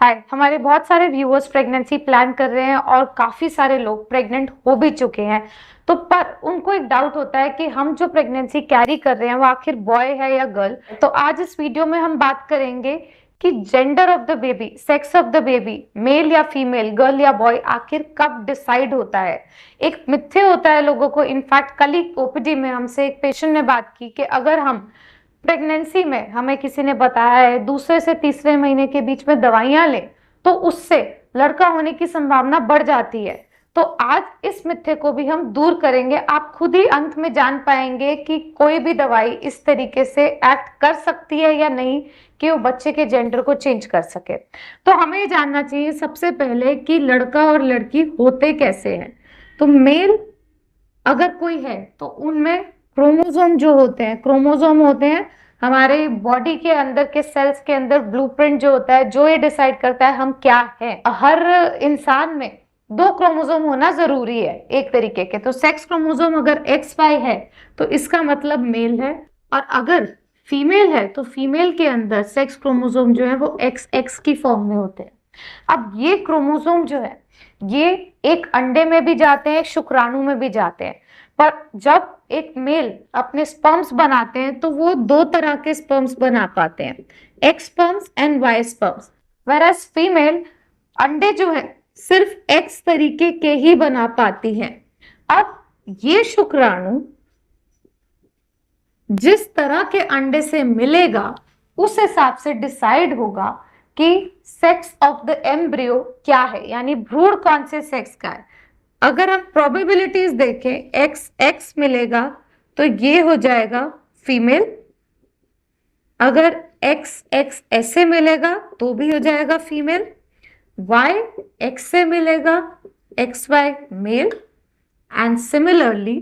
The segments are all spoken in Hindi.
हाय, हमारे बहुत सारे व्यूअर्स प्रेगनेंसी प्लान कर रहे हैं और काफी सारे लोग प्रेग्नेंट हो भी चुके हैं। तो पर उनको एक डाउट होता है कि हम जो प्रेगनेंसी कैरी कर रहे हैं वो आखिर बॉय है या गर्ल। तो आज इस वीडियो में हम बात करेंगे कि gender of the baby, sex of the baby, male या फीमेल, गर्ल या बॉय, आखिर कब डिसाइड होता है। एक मिथ्य होता है लोगों को। इनफैक्ट कल ही ओपीडी में हमसे एक पेशेंट ने बात की कि अगर हम प्रेगनेंसी में, हमें किसी ने बताया है, दूसरे से तीसरे महीने के बीच में दवाइयां लें तो उससे लड़का होने की संभावना बढ़ जाती है। तो आज इस मिथ्ये को भी हम दूर करेंगे। आप खुद ही अंत में जान पाएंगे कि कोई भी दवाई इस तरीके से एक्ट कर सकती है या नहीं कि वो बच्चे के जेंडर को चेंज कर सके। तो हमें ये जानना चाहिए सबसे पहले कि लड़का और लड़की होते कैसे हैं। तो मेल अगर कोई है तो उनमें क्रोमोसोम जो होते हैं, क्रोमोसोम होते हैं हमारे बॉडी के अंदर के सेल्स के अंदर ब्लूप्रिंट जो होता है, जो ये डिसाइड करता है हम क्या है। हर इंसान में 2 क्रोमोसोम होना जरूरी है एक तरीके के। तो सेक्स क्रोमोसोम अगर XY है तो इसका मतलब मेल है, और अगर फीमेल है तो फीमेल के अंदर सेक्स क्रोमोसोम जो है वो XX की फॉर्म में होते हैं। अब ये क्रोमोसोम जो है ये एक अंडे में भी जाते हैं, शुक्राणु में भी जाते हैं। पर जब एक मेल अपने स्पर्म्स बनाते हैं तो वो 2 तरह के स्पर्म्स बना पाते हैं, X sperms and Y sperms. Whereas female अंडे जो है सिर्फ X तरीके के ही बना पाती है। अब ये शुक्राणु जिस तरह के अंडे से मिलेगा उस हिसाब से डिसाइड होगा कि सेक्स ऑफ द एम्ब्रियो क्या है, यानी भ्रूण कौन से सेक्स का है। अगर हम प्रोबेबिलिटीज देखें, XX मिलेगा तो ये हो जाएगा फीमेल। अगर XX ऐसे मिलेगा तो भी हो जाएगा फीमेल। Y X से मिलेगा, XY मेल। एंड सिमिलरली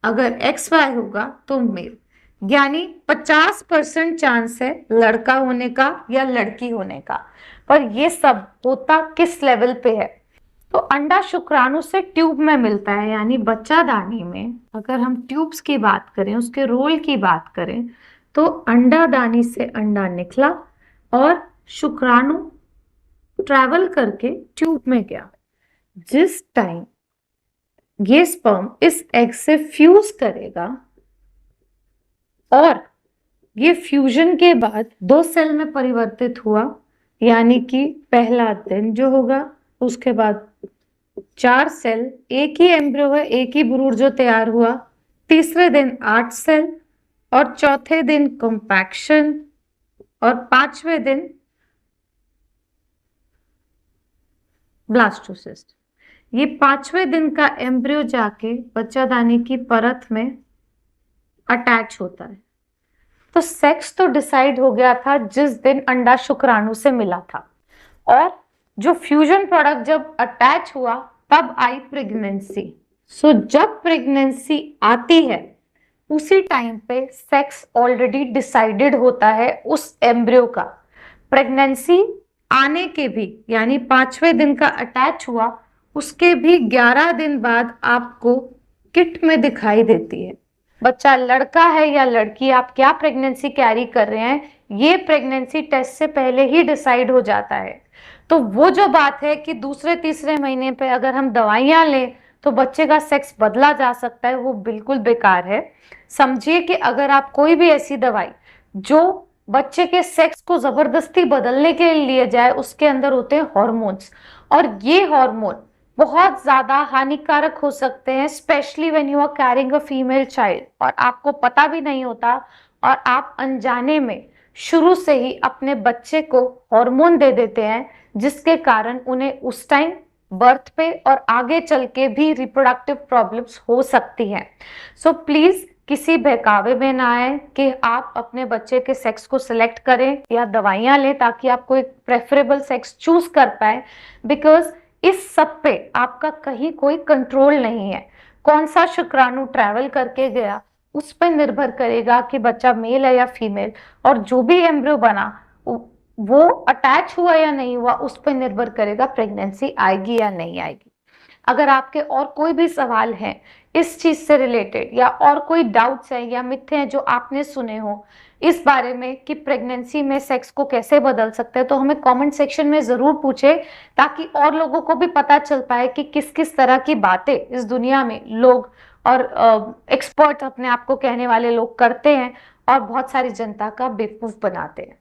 अगर XY होगा तो मेल। यानी 50% चांस है लड़का होने का या लड़की होने का। पर ये सब होता किस लेवल पे है? तो अंडा शुक्राणु से ट्यूब में मिलता है, यानी बच्चादानी में अगर हम ट्यूब्स की बात करें, उसके रोल की बात करें, तो अंडादानी से अंडा निकला और शुक्राणु ट्रैवल करके ट्यूब में गया। जिस टाइम ये स्पर्म इस एग से फ्यूज करेगा और ये फ्यूजन के बाद 2 सेल में परिवर्तित हुआ, यानी कि पहला दिन जो होगा, उसके बाद 4 सेल, एक ही एम्ब्रियो है, एक ही भ्रूण जो तैयार हुआ, तीसरे दिन 8 सेल, और चौथे दिन कॉम्पैक्शन, और 5वें दिन ब्लास्टोसिस्ट। ये 5वें दिन का एम्ब्रियो जाके बच्चादानी की परत में अटैच होता है। तो सेक्स तो डिसाइड हो गया था जिस दिन अंडा शुक्राणु से मिला था, और जो फ्यूजन प्रोडक्ट जब अटैच हुआ तब आई प्रेगनेंसी। सो जब प्रेगनेंसी आती है उसी टाइम पे सेक्स ऑलरेडी डिसाइडेड होता है उस एम्ब्रियो का। प्रेगनेंसी आने के भी, यानी 5वें दिन का अटैच हुआ, उसके भी 11 दिन बाद आपको किट में दिखाई देती है बच्चा लड़का है या लड़की, आप क्या प्रेगनेंसी कैरी कर रहे हैं, ये प्रेगनेंसी टेस्ट से पहले ही डिसाइड हो जाता है। तो वो जो बात है कि दूसरे तीसरे महीने पे अगर हम दवाइयां लें तो बच्चे का सेक्स बदला जा सकता है, वो बिल्कुल बेकार है। समझिए कि अगर आप कोई भी ऐसी दवाई जो बच्चे के सेक्स को जबरदस्ती बदलने के लिए लिया जाए, उसके अंदर होते हैं हॉर्मोन्स, और ये हॉर्मोन बहुत ज्यादा हानिकारक हो सकते हैं, specially when you are carrying a female child, और आपको पता भी नहीं होता, और आप अनजाने में शुरू से ही अपने बच्चे को हार्मोन दे देते हैं, जिसके कारण उन्हें उस टाइम बर्थ पे और आगे चल के भी रिप्रोडक्टिव प्रॉब्लम्स हो सकती हैं। सो प्लीज किसी बहकावे में ना आए कि आप अपने बच्चे के सेक्स को सिलेक्ट करें या दवाइयां लें ताकि आपको एक प्रेफरेबल सेक्स चूज कर पाए, बिकॉज इस सब पे आपका कहीं कोई कंट्रोल नहीं है। कौन सा शुक्राणु ट्रैवल करके गया उस पर निर्भर करेगा कि बच्चा मेल है या फीमेल, और जो भी एम्ब्रियो बना वो अटैच हुआ या नहीं हुआ उस पर निर्भर करेगा प्रेगनेंसी आएगी या नहीं आएगी। अगर आपके और कोई भी सवाल हैं इस चीज से रिलेटेड, या और कोई डाउट्स हैं या मिथ्ये हैं जो आपने सुने हो, इस बारे में कि प्रेगनेंसी में सेक्स को कैसे बदल सकते हैं, तो हमें कमेंट सेक्शन में जरूर पूछे, ताकि और लोगों को भी पता चल पाए कि किस किस तरह की बातें इस दुनिया में लोग और एक्सपर्ट अपने आप को कहने वाले लोग करते हैं और बहुत सारी जनता का बेवकूफ बनाते हैं।